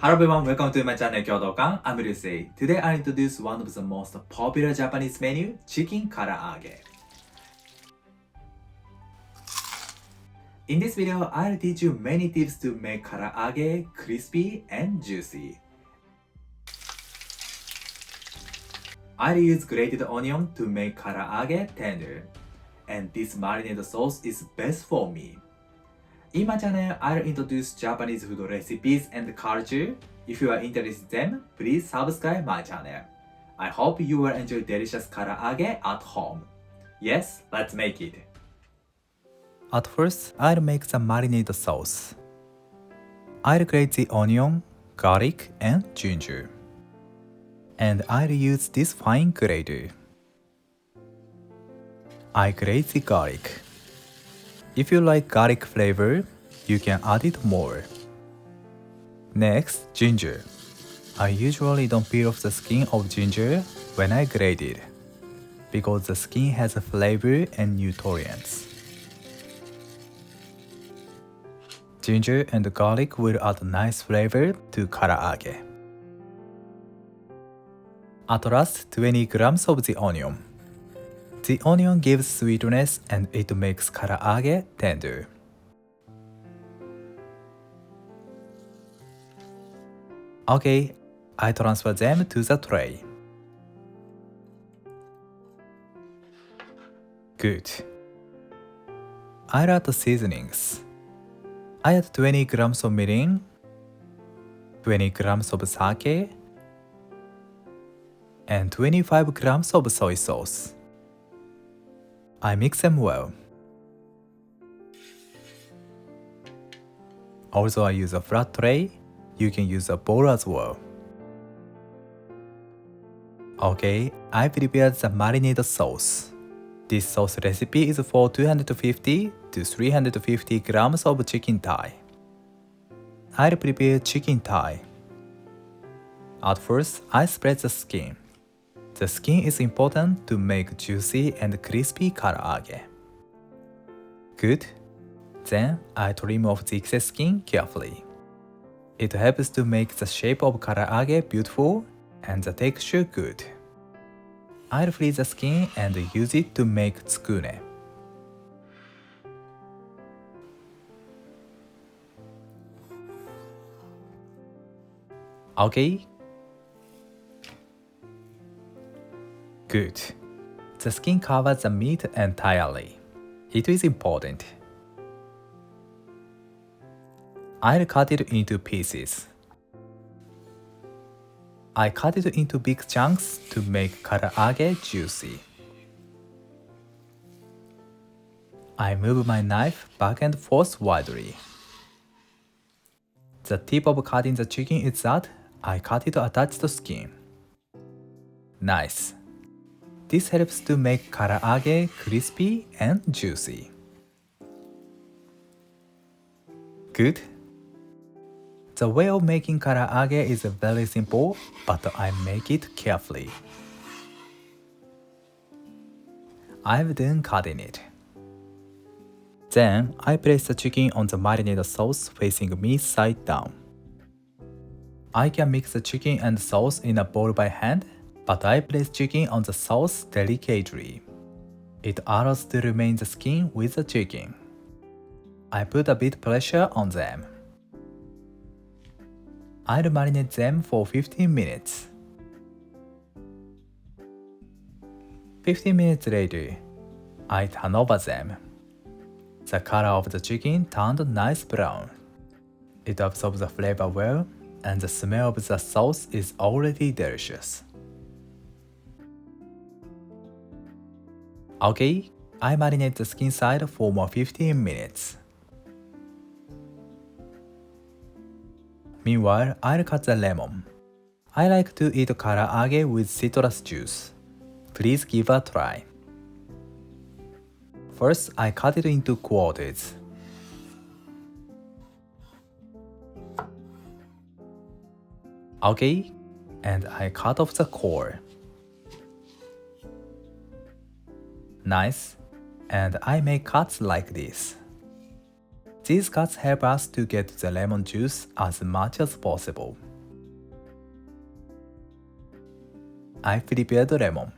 Hello everyone, welcome to my channel 共同館 I'm Ryusei. Today I introduce one of the most popular Japanese menu, chicken karaage. In this video, I'll teach you many tips to make karaage crispy and juicy. I'll use grated onion to make karaage tender. And this marinade sauce is best for me. In my channel, I'll introduce Japanese food recipes and culture. If you are interested in them, please subscribe my channel. I hope you will enjoy delicious karaage at home. Yes, let's make it. At first, I'll make the marinade sauce. I'll grate the onion, garlic, and ginger. And I'll use this fine grater. I grate the garlic. If you like garlic flavor, you can add it more. Next, ginger. I usually don't peel off the skin of ginger when I grate it, because the skin has a flavor and nutrients. Ginger and garlic will add a nice flavor to karaage. At last, 20 grams of the onion. The onion gives sweetness and it makes karaage tender. Okay, I transfer them to the tray. Good. I add the seasonings. I add 20 grams of mirin, 20 grams of sake, and 25 grams of soy sauce. I mix them well. Also, I use a flat tray. You can use a bowl as well. Okay, I prepared the marinade sauce. This sauce recipe is for 250 to 350 grams of chicken thigh. I'll prepare chicken thigh. At first, I spread the skin. The skin is important to make juicy and crispy karaage. Good. Then I trim off the excess skin carefully. It helps to make the shape of karaage beautiful and the texture good. I'll freeze the skin and use it to make tsukune. Okay. Good. The skin covers the meat entirely. It is important. I'll cut it into pieces. I cut it into big chunks to make karaage juicy. I move my knife back and forth widely. The tip of cutting the chicken is that I cut it attached to skin. Nice. This helps to make karaage crispy and juicy. Good. The way of making karaage is very simple, but I make it carefully. I've done cutting it. Then I place the chicken on the marinade sauce facing me side down. I can mix the chicken and sauce in a bowl by hand, but I place chicken on the sauce delicately. It allows to remain the skin with the chicken. I put a bit pressure on them. I'll marinate them for 15 minutes. 15 minutes later, I turn over them. The color of the chicken turned nice brown. It absorbs the flavor well, and the smell of the sauce is already delicious. Okay, I marinate the skin side for more 15 minutes. Meanwhile, I'll cut the lemon. I like to eat karaage with citrus juice. Please give a try. First, I cut it into quarters. Okay, and I cut off the core. Nice, and I make cuts like this. These cuts help us to get the lemon juice as much as possible. I prepared lemon.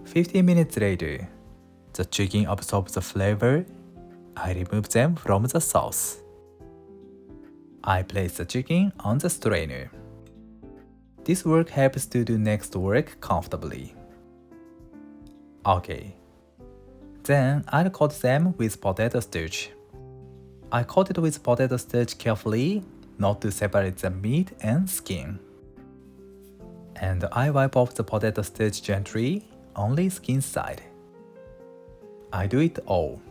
15 minutes later, the chicken absorbs the flavor. I remove them from the sauce. I place the chicken on the strainer. This work helps to do next work comfortably. Okay. Then I'll coat them with potato starch. I coat it with potato starch carefully, not to separate the meat and skin. And I wipe off the potato starch gently, only skin side. I do it all.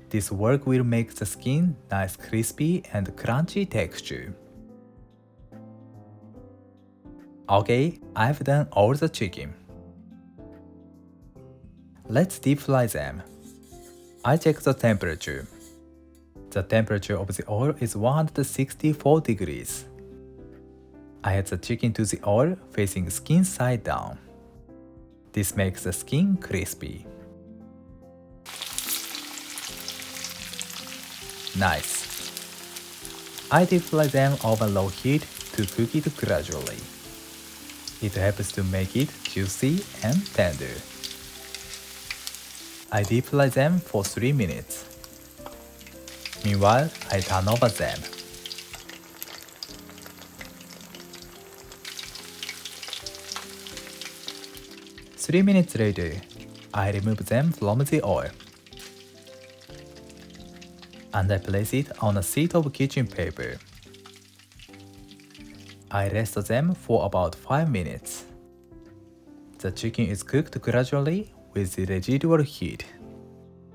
This work will make the skin nice crispy and crunchy texture. Okay, I've done all the chicken. Let's deep fry them. I check the temperature. The temperature of the oil is 164 degrees. I add the chicken to the oil facing skin side down. This makes the skin crispy. Nice. I deep fry them over low heat to cook it gradually. It helps to make it juicy and tender. I deep fry them for 3 minutes. Meanwhile, I turn over them. Three minutes later, I remove them from the oil. And I place it on a sheet of kitchen paper. I rest them for about 5 minutes. The chicken is cooked gradually with the residual heat.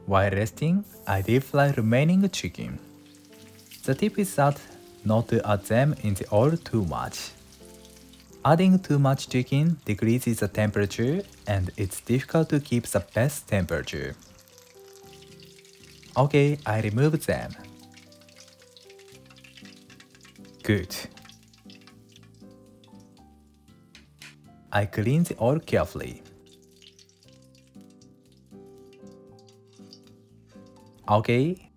While resting, I deep fry remaining chicken. The tip is that not to add them in the oil too much. Adding too much chicken decreases the temperature and it's difficult to keep the best temperature. Okay, I remove them. Good. I clean the oil carefully. Okay.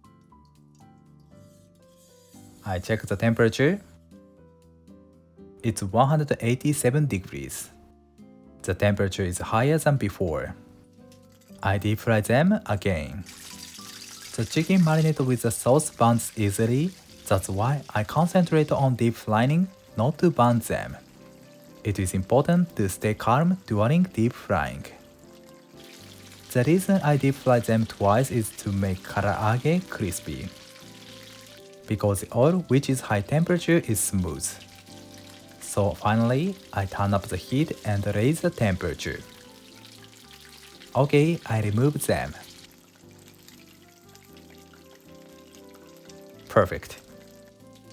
I check the temperature. It's 187 degrees. The temperature is higher than before. I deep fry them again. The chicken marinated with the sauce burns easily. That's why I concentrate on deep frying, not to burn them. It is important to stay calm during deep frying. The reason I deep fry them twice is to make karaage crispy. Because the oil, which is high temperature, is smooth. So finally, I turn up the heat and raise the temperature. Okay, I remove them. Perfect.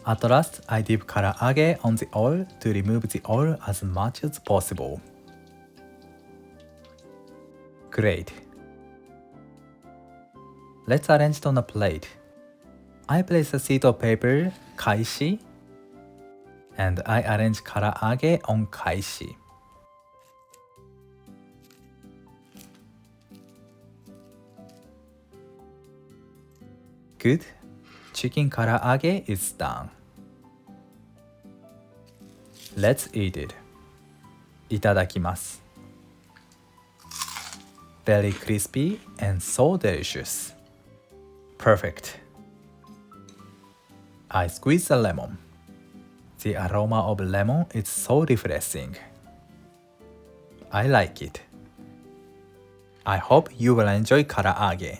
At last, I dip karaage on the oil to remove the oil as much as possible. Great. Let's arrange it on a plate. I place a sheet of paper, kaishi, and I arrange karaage on kaishi. Good. Chicken karaage is done. Let's eat it. いただきます. Very crispy and so delicious. Perfect. I squeeze the lemon. The aroma of lemon is so refreshing. I like it. I hope you will enjoy karaage.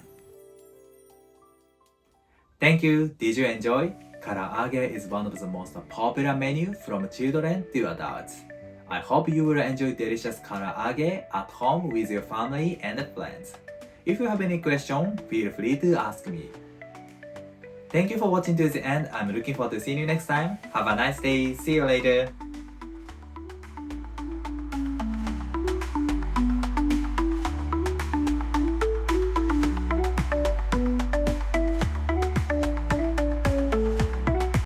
Thank you. Did you enjoy? Karaage is one of the most popular menus from children to adults. I hope you will enjoy delicious karaage at home with your family and friends. If you have any question, feel free to ask me. Thank you for watching to the end. I'm looking forward to seeing you next time. Have a nice day. See you later.